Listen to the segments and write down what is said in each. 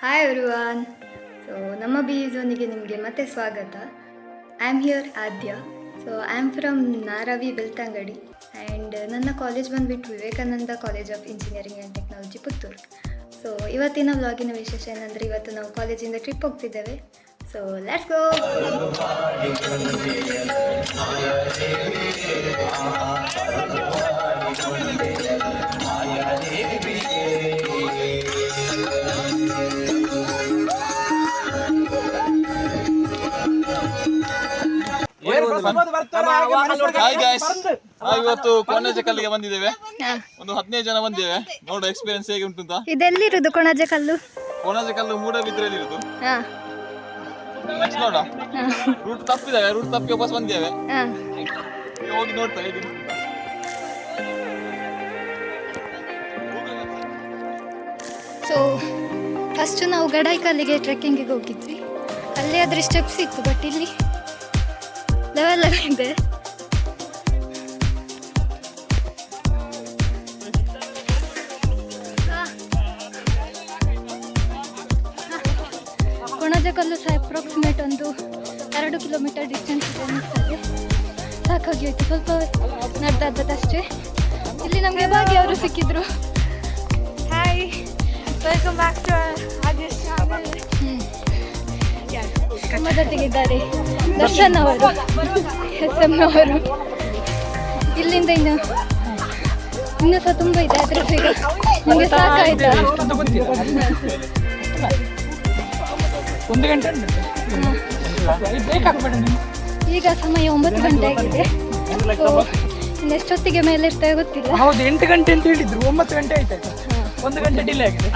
Hi everyone. So ನಮ್ಮ B ಝೋನಿಗೆ ನಿಮಗೆ ಮತ್ತೆ ಸ್ವಾಗತ. I am here Aadya. So I am from Naravi Belthangady and ನನ್ನ ಕಾಲೇಜ್ ಬಂದುಬಿಟ್ಟು Vivekananda college of engineering and technology Puttur. So ಇವತ್ತಿನ ವ್ಲಾಗಿನ ವಿಶೇಷ ಏನಂದರೆ ಇವತ್ತು ನಾವು ಕಾಲೇಜಿಂದ ಟ್ರಿಪ್ ಹೋಗ್ತಿದ್ದೇವೆ. So let's go. ಇವತ್ತು ಕೊಣಾಜೆ ಕಲ್ಲಿಗೆ ಬಂದಿದ್ದೇವೆ. ಒಂದು 15 ಜನ ಬಂದಿದ್ದೇವೆ. ನೋಡು ಎಕ್ಸ್ಪೀರಿಯನ್ಸ್ ಹೇಗೆ ಉಂಟು ಅಂತ. ಇದೆಲ್ಲಿರುವುದು ಕೊಣಾಜೆ ಕಲ್ಲು? ಕೊಣಾಜೆ ಕಲ್ಲು ಮೂಡಬಿದ್ರೆಯಲ್ಲಿ ಇರುದು. ನೆಕ್ಸ್ಟ್ ನೋಡ ರೂಟ್ ತಪ್ಪಿದ್ದೇವೆ. ರೂಟ್ ತಪ್ಪಿ ವಾಪಸ್ ಬಂದಿದ್ದೇವೆ. ಹೋಗಿ ನೋಡ್ತಾ ಹೇಗೆ. ಸೊ ಫಸ್ಟ್ ನಾವು ಗಡಾಯಿಕಲ್ಲಿಗೆ ಟ್ರೆಕ್ಕಿಂಗಿಗೆ ಹೋಗಿದ್ವಿ. ಅಲ್ಲಿ ಆದರೆ ಸ್ಟೆಪ್ಸ್ ಇತ್ತು, ಬಟ್ ಇಲ್ಲಿ ಲೆವೆಲ್ ಇದೆ. ಕೊಣಾಜೆಕಲ್ಲು ಸಹ ಅಪ್ರಾಕ್ಸಿಮೇಟ್ ಒಂದು 2 ಕಿಲೋಮೀಟರ್ ಡಿಸ್ಟೆನ್ಸ್ ಇದೆ ಅನ್ನಿಸ್ತದೆ. ಸಾಕಾಗಿ ಹೋಯ್ತು, ಸ್ವಲ್ಪ ನಡೆದದ್ದಷ್ಟೇ. ಇಲ್ಲಿ ನಮಗೆ ಭಾಗ್ಯ ಅವರು ಸಿಕ್ಕಿದ್ರು. Hi, welcome back to Aadya's channel. ನಮ್ಮ ಜೊತೆಗಿದ್ದಾರೆ ದರ್ಶನ್ ಅವರು, SM ಅವರು. ಇಲ್ಲಿಂದ ಇನ್ನೂ ಸಹ ತುಂಬ ಇದೆ, ಆದರೆ ಈಗ ನಮಗೆ ಸಾಕಾಯ್ತಾ? 1 ಗಂಟೆ ಈಗ ಸಮಯ 9 ಗಂಟೆ ಆಗಿದೆ. ಇನ್ನೆಷ್ಟೊತ್ತಿಗೆ ಮೇಲೆ ಇರ್ತೇವೆ ಗೊತ್ತಿಲ್ಲ. ಹೌದು, 8 ಗಂಟೆ ಅಂತ ಹೇಳಿದ್ರು, 9 ಗಂಟೆ ಆಯ್ತು. 1 ಗಂಟೆ ಡಿಲೇ ಆಗಿದೆ.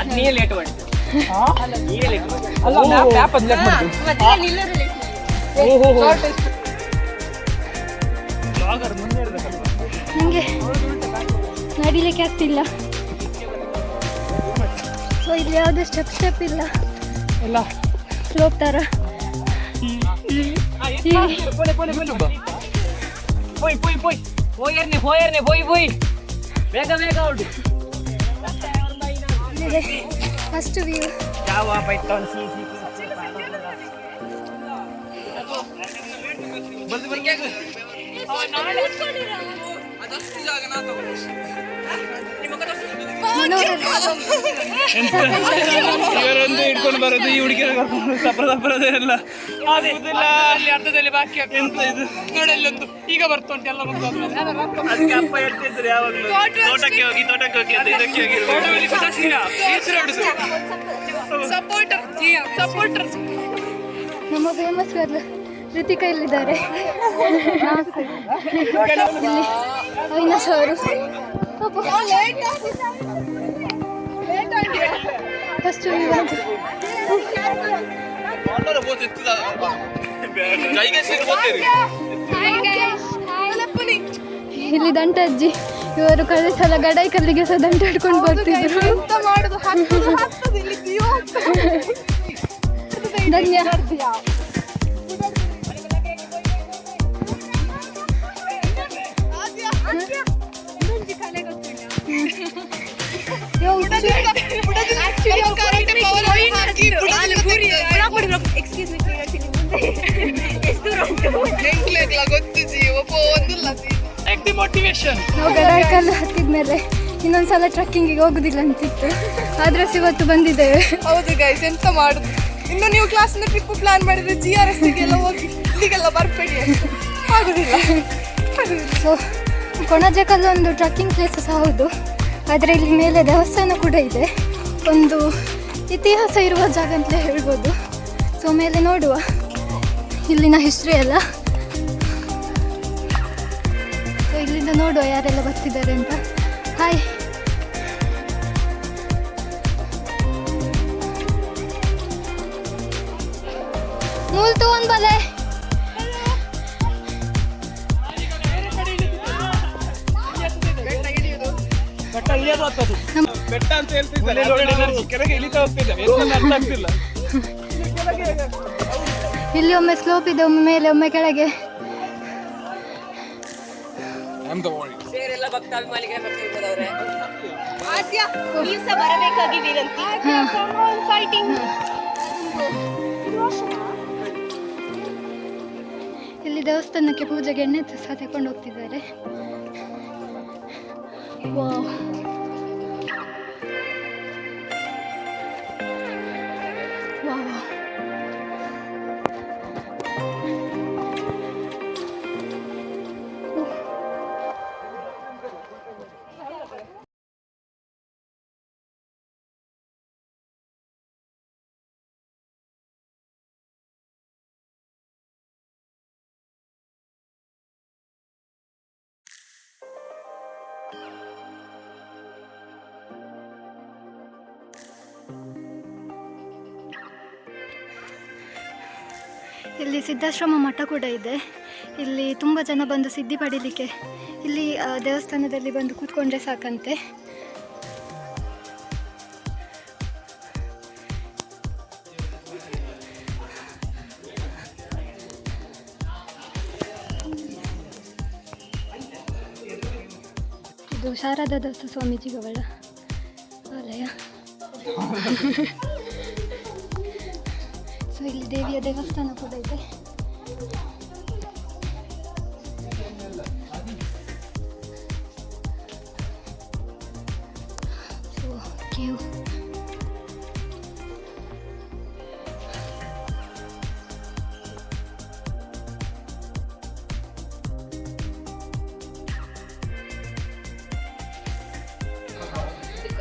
ನನಗೆ ನಡಿಲಿಕ್ಕೆ ಆಗ್ತಿಲ್ಲ. ಸೊ ಇಲ್ಲಿ ಯಾವುದೇ ಸ್ಟೆಪ್ ಇಲ್ಲ, ಎಲ್ಲ ಸ್ಲೋಪ್ ಥರ. First view. ಇವರೊಂದು ಇಟ್ಕೊಂಡು ಬರೋದು, ಈ ಹುಡುಗಿಯರ ಸಪ್ರದಲ್ಲ ಅರ್ಧದಲ್ಲಿ ಬಾಕಿ ಎಂತ ಇದು ನೋಡಲ್ಲೊಂದು ಈಗ ಬರ್ತುಂಟು ಎಲ್ಲ ಅದಕ್ಕೆ ಅಪ್ಪ ಹೇಳ್ತಿದ್ರು ಯಾವಾಗಲೂ ತೋಟಕ್ಕೆ ಹೋಗಿ ಅಂತ ಇದಕ್ಕೆ ಹೋಗಿ ಸಪೋರ್ಟರ್. ನಮ್ಮ ಫೇಮಸ್ ಗರ್ಲ್ ರಿತಿಕಾ ಇಲ್ಲಿದ್ದಾರೆ. ಇಲ್ಲಿ ಅವಿನಾಶ್ ಅವರು. ಫಸ್ಟ್ ಇಲ್ಲಿ ದಂಟಜ್ಜಿ ಇವರು ಕಳೆದ ಸಲ ಗಡಾಯಿಕಲ್ಲಿಗೆ ಸಹ ದಂಟ ಹಿಡ್ಕೊಂಡು ಬರ್ತಿದ್ರು. ಧನ್ಯ. ನಾವು ಗಡಾಯಿಕಲ್ಲು ಹತ್ತಿದ್ಮೇಲೆ ಇನ್ನೊಂದ್ಸಲ ಟ್ರೆಕ್ಕಿಂಗಿಗೆ ಹೋಗುದಿಲ್ಲ ಅಂತಿತ್ತು, ಆದ್ರೆ ಇವತ್ತು ಬಂದಿದ್ದೇವೆ. ಹೌದು ಗೈಸ್, ಎಂತ ಮಾಡುದು? ಇನ್ನು ನೀವು ಕ್ಲಾಸ್ನ ಟ್ರಿಪ್ ಪ್ಲಾನ್ ಮಾಡಿದ್ರೆ GRS ಗೆಲ್ಲ ಹೋಗಿ ಇಲ್ಲಿಗೆಲ್ಲ ಬರ್ಬೇಡಿ, ಆಗುದಿಲ್ಲ. ಸೊ ಕೊಣಾಜೆಕಲ್ಲು ಒಂದು ಟ್ರೆಕ್ಕಿಂಗ್ ಪ್ಲೇಸ್ ಸಹ ಹೌದು, ಆದರೆ ಇಲ್ಲಿ ಮೇಲೆ ದೇವಸ್ಥಾನ ಕೂಡ ಇದೆ. ಒಂದು ಇತಿಹಾಸ ಇರುವ ಜಾಗ ಅಂತಲೇ ಹೇಳ್ಬೋದು. ಸೊ ಮೇಲೆ ನೋಡುವ ಇಲ್ಲಿನ ಹಿಸ್ಟ್ರಿ ಎಲ್ಲ. ಸೊ ಇಲ್ಲಿಂದ ನೋಡುವ ಯಾರೆಲ್ಲ ಬರ್ತಿದ್ದಾರೆ ಅಂತ. ಹಾಯ್. ಮೂಲ್ ತಗೊಂಡ್ ಬಲೆ. ಬೆಟ್ಟ ಅಂತ ಹೇಳ್ತಿದ್ದಾರೆ, ಕೆಳಗೆ ಇಳಿತಾ ಹೋಗ್ತಿದ್ದಾರೆ, ಅರ್ಥ ಆಗ್ತಿಲ್ಲ. ಇಲ್ಲಿ ಒಮ್ಮೆ ಸ್ಲೋಪ್ ಇದೆ, ಒಮ್ಮೆ ಮೇಲೆ ಒಮ್ಮೆ ಕೆಳಗೆ. I'm the warrior. ಸೇರೆಲ್ಲ ಭಕ್ತಾಭಿಮಾನಿಗೆ ಬರ್ತಿರ್ಬೋದವ್ರೆ. ಆದ್ಯ ನೀವು ಸಹ ಬರಬೇಕಾಗಿ ವಿನಂತಿ. ಫೈಟಿಂಗ್. ಇಲ್ಲಿ ದೇವಸ್ಥಾನಕ್ಕೆ ಪೂಜೆಗೆ ಎಣ್ಣೆ ಸಹ ತಗೊಂಡು ಹೋಗ್ತಿದ್ದಾರೆ. Wow, wow. ಇಲ್ಲಿ ಸಿದ್ಧಾಶ್ರಮ ಮಠ ಕೂಡ ಇದೆ. ಇಲ್ಲಿ ತುಂಬ ಜನ ಬಂದು ಸಿದ್ಧಿ ಪಡೀಲಿಕ್ಕೆ ಇಲ್ಲಿ ದೇವಸ್ಥಾನದಲ್ಲಿ ಬಂದು ಕೂತ್ಕೊಂಡ್ರೆ ಸಾಕಂತೆ. ಇದು ಶಾರದಾ ದಾಸ ಸ್ವಾಮೀಜಿಗಳ ಆಲಯ. ಸೊ ಇಲ್ಲಿ ದೇವಿಯ ದೇವಸ್ಥಾನ ಕೂಡ ಇದೆ. ಸೊ ಕ್ಯೂ.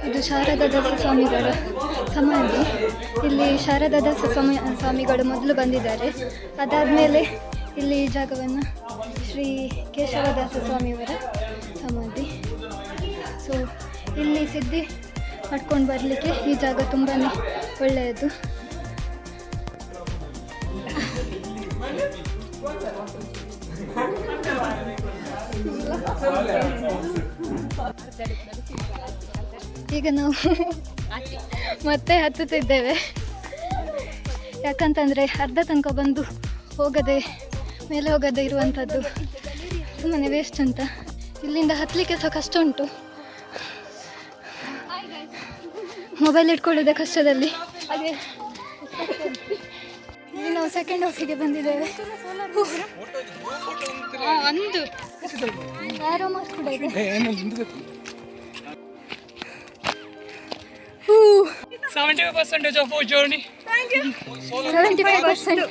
ಇದು ಶಾರದಾ ದಾಸ ಸ್ವಾಮಿಗಳ ಸಮಾಧಿ. ಇಲ್ಲಿ ಶಾರದಾ ದಾಸ ಸ್ವಾಮಿಗಳು ಮೊದಲು ಬಂದಿದ್ದಾರೆ. ಅದಾದಮೇಲೆ ಇಲ್ಲಿ ಈ ಜಾಗವನ್ನು ಶ್ರೀ ಕೇಶವದಾಸ ಸ್ವಾಮಿಯವರ ಸಮಾಧಿ. ಸೊ ಇಲ್ಲಿ ಸಿದ್ಧಿ ಮಾಡ್ಕೊಂಡು ಬರಲಿಕ್ಕೆ ಈ ಜಾಗ ತುಂಬಾ ಒಳ್ಳೆಯದು. ಈಗ ನಾವು ಮತ್ತೆ ಹತ್ತುತ್ತಿದ್ದೇವೆ. ಯಾಕಂತಂದರೆ ಅರ್ಧ ತನಕ ಬಂದು ಹೋಗದೆ ಮೇಲೆ ಹೋಗದೆ ಇರುವಂಥದ್ದು ಸುಮ್ಮನೆ ವೇಸ್ಟ್ ಅಂತ. ಇಲ್ಲಿಂದ ಹತ್ತಲಿಕ್ಕೆ ಸಹ ಕಷ್ಟ ಉಂಟು. ಮೊಬೈಲ್ ಇಟ್ಕೊಳ್ಳೋದೇ ಕಷ್ಟದಲ್ಲಿ. ಹಾಗೆ ಇಲ್ಲಿ ನಾವು ಸೆಕೆಂಡ್ ಹಾಫಿಗೆ ಬಂದಿದ್ದೇವೆ. ಒಂದು ಆರೋ ಮಾರ್ಕ್ ಕೂಡ ಇದೆ. 75% of our journey. Thank you.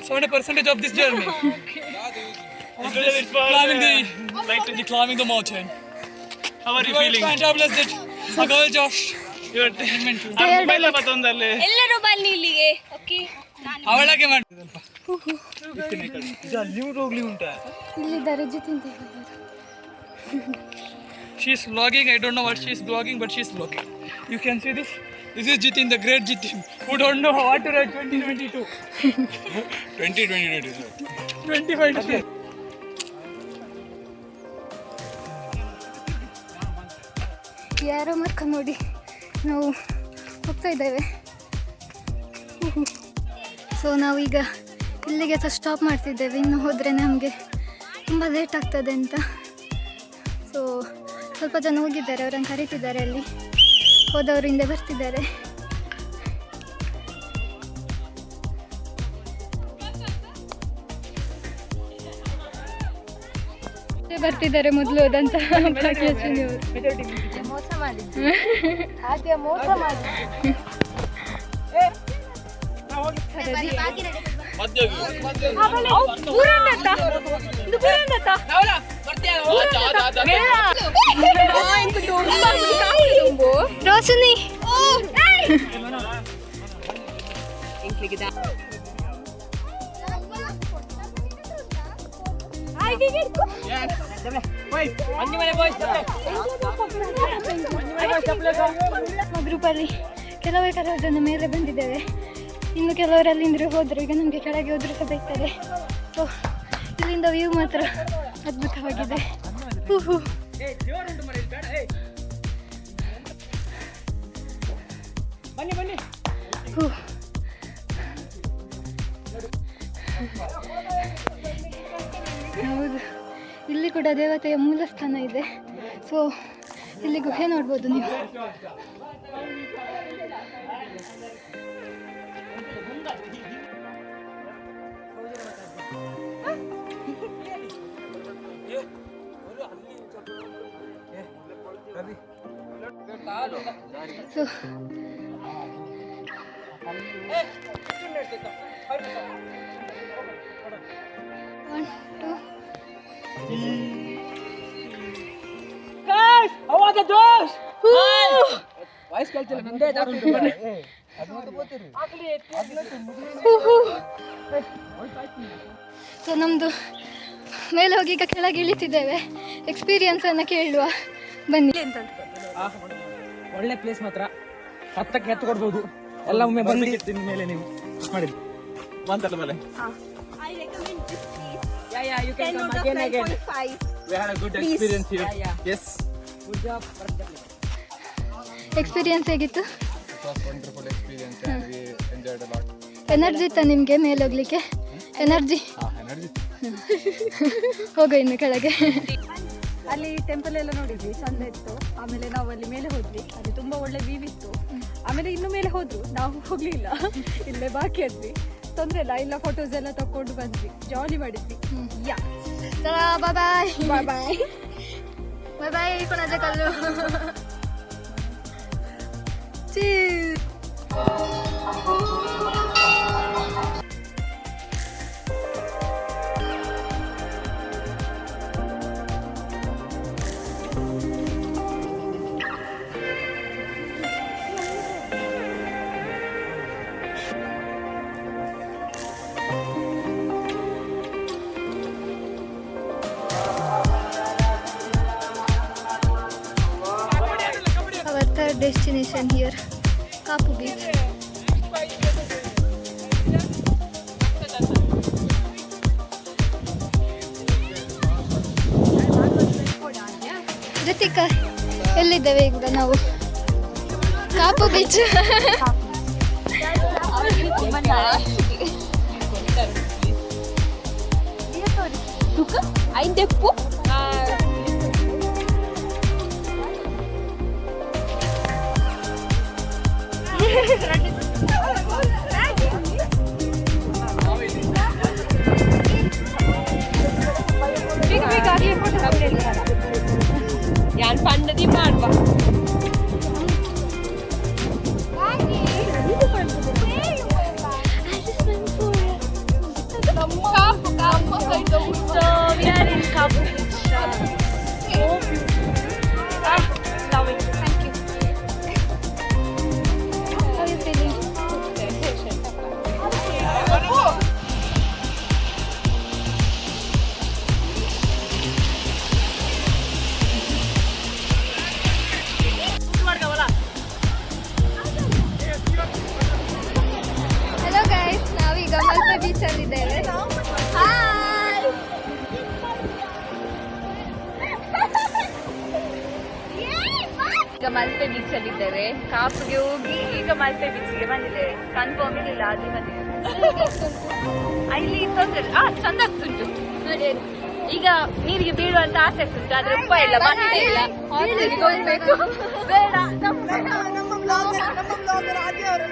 70% of this journey. Climbing the mountain. How are you feeling? Fantabulous. Agal Josh. You are ಮತ್ತೊಂದಲ್ಲಿ ಎಲ್ಲರೂ ಬನ್ನಿ ಇಲ್ಲಿಗೆ. ಓಕೆ. ಅವಳಗೆ ಮಾಡಿ. ಇದು ಅಲ್ಲಿ ಹೋಗ್ಲಿ ಉಂಟಾ? ಇಲ್ಲಿದ್ದಾರೆ Jitin. She is vlogging. I don't know what she is vlogging, but she is vlogging. You can see this. This is Jitin, the great Jitin, who don't know what to write 2022. 2022. 25. ಯಾರೋ mark ನೋಡಿ ನಾವು ಹೋಗ್ತಾ ಇದ್ದೇವೆ. So ನಾವೀಗ ಇಲ್ಲಿಗೆ ಸಹ stop ಮಾಡ್ತಿದ್ದೇವೆ. ಇನ್ನು ಹೋದರೆ ನಮಗೆ ತುಂಬ ಲೇಟ್ ಆಗ್ತದೆ ಅಂತ. ಸೊ ಸ್ವಲ್ಪ ಜನ ಹೋಗಿದ್ದಾರೆ, ಅವರನ್ನು ಕರೀತಿದ್ದಾರೆ. ಅಲ್ಲಿ ಹೋದವರು ಹಿಂದೆ ಬರ್ತಿದ್ದಾರೆ. ಬರ್ತಿದ್ದಾರೆ ಮೊದಲು ಹೋದಂತಹ ಭಾಗ್ಯಲಕ್ಷ್ಮಿ ಅವರು. ಮೋಸ ಮಾಡಿದ್ರು. ಆದ್ಯ ಮೋಸ ಮಾಡಿದ್ರು. ರೋಶನಿ ಗ್ರೂಪಲ್ಲಿ ಕೆಲವು ಜನ ಮೇಲೆ ಬಂದಿದ್ದೇವೆ. ಇನ್ನು ಕೆಲವರು ಅಲ್ಲಿಂದ ಹೋದ್ರು. ಈಗ ನಮಗೆ ಕೆಳಗೆ ಹೋದ್ರು ಸಹ ಬೈತಾರೆ. ಸೊ ಇಲ್ಲಿಂದ ವ್ಯೂ ಮಾತ್ರ ಅದ್ಭುತವಾಗಿದೆ. ಹೂ ಹೌದು, ಇಲ್ಲಿ ಕೂಡ ದೇವತೆಯ ಮೂಲ ಸ್ಥಾನ ಇದೆ. ಸೊ ಇಲ್ಲಿ ಗುಹೆ ನೋಡ್ಬೋದು ನೀವು. ಸೊ ಸೊ ನಮ್ಮದು ಮೇಲೆ ಹೋಗಿ ಈಗ ಕೆಳಗೆ ಇಳಿತಿದ್ದೇವೆ. ಎಕ್ಸ್ಪೀರಿಯನ್ಸನ್ನು ಕೇಳುವ ಬನ್ನಿ. ಒಳ್ಳೆ ಪ್ಲೇಸ್ ಮಾತ್ರ, ಹತ್ತಕ್ಕೆ ಹತ್ತು ಕೊಡ್ಬೋದು ಎಲ್ಲ. ಒಮ್ಮೆ ಬಂದು ಮೇಲೆ ನೀವು ಮಾಡಿದ್ದು ಬಂತಲ್ಲ ಮೇಲೆ. you can come again. We had a good experience here. Yes. Good job. Experience ಹೇಗಿತ್ತು? It was wonderful experience and we enjoyed a lot. Energy ಇತ್ತ ನಿಮಗೆ ಮೇಲೆ ಹೋಗ್ಲಿಕ್ಕೆ? Energy Energy. ಹೋಗೋ ಇನ್ನು ಕೆಳಗೆ. ಅಲ್ಲಿ ಟೆಂಪಲ್ ಎಲ್ಲ ನೋಡಿದ್ವಿ, ಚಂದ ಇತ್ತು. ಆಮೇಲೆ ನಾವು ಅಲ್ಲಿ ಮೇಲೆ ಹೋದ್ವಿ, ಅಲ್ಲಿ ತುಂಬಾ ಒಳ್ಳೆ ವ್ಯೂ ಇತ್ತು. ಆಮೇಲೆ ಇನ್ನು ಮೇಲೆ ಹೋದ್ರು, ನಾವು ಹೋಗ್ಲಿಲ್ಲ, ಇಲ್ಲೇ ಬಾಕಿ ಆದ್ವಿ. ತೊಂದ್ರೆ ಇಲ್ಲ, ಇಲ್ಲ ಫೋಟೋಸ್ ಎಲ್ಲ ತಕೊಂಡು ಬಂದ್ವಿ, ಜಾಲಿ ಮಾಡಿದ್ವಿ. ಯಾ ಬಾಯ್ ಬಾಯ್ ಬಾಯ್ ಬಾಯ್ ಬಾಯ್ ಬಾಯ್ ಕೊಣಾಜೆ ಕಲ್ಲು. Our third destination here, Kapu Beach. ಜೊತಿಕಾ, ಎಲ್ಲಿದ್ದೇವೆ ಈಗ ನಾವು? ಕಾಪು ಬೀಚ್. ഞാൻ പണ്ടതി പാടുവാ ಹಲೋ ಗೈಸ್, ನಾವೀಗ ಮಲ್ಪೆ ಬೀಚಲ್ಲಿದ್ದೇವೆ. ಈಗ ಮಲ್ಪೆ ಬೀಚ್ ಅಲ್ಲಿ ಇದ್ದೇವೆ. ಕಾಪುಗೆ ಹೋಗಿ ಈಗ ಮಲ್ಪೆ ಬೀಚ್ಗೆ ಬಂದಿದ್ದೇವೆ. ಕನ್ಫರ್ಮ್ ಇರಲಿಲ್ಲ ಆದ್ರೆ ಬಂದಿದ್ದೇವೆ. ಇಲ್ಲಿ ತೊಂದರೆ ಚಂದ ಆಗ್ತುಂಟು ನೋಡಿ. ಈಗ ನೀರಿಗೆ ಬೀಳುವಂತ ಆಸೆ ಆಗ್ತುಂಟು, ಆದ್ರೆ ಉಪ್ಪ ಇಲ್ಲ, ಬಂದೇ ಇಲ್ಲ. ಹಾಸ್ಟೆಲ್ಗೆ ಹೋಗ್ಬೇಕು. ಬೇಡ, ನಮ್ಮ ಬ್ಲಾಗರ್ ಆದಿ ಅವರು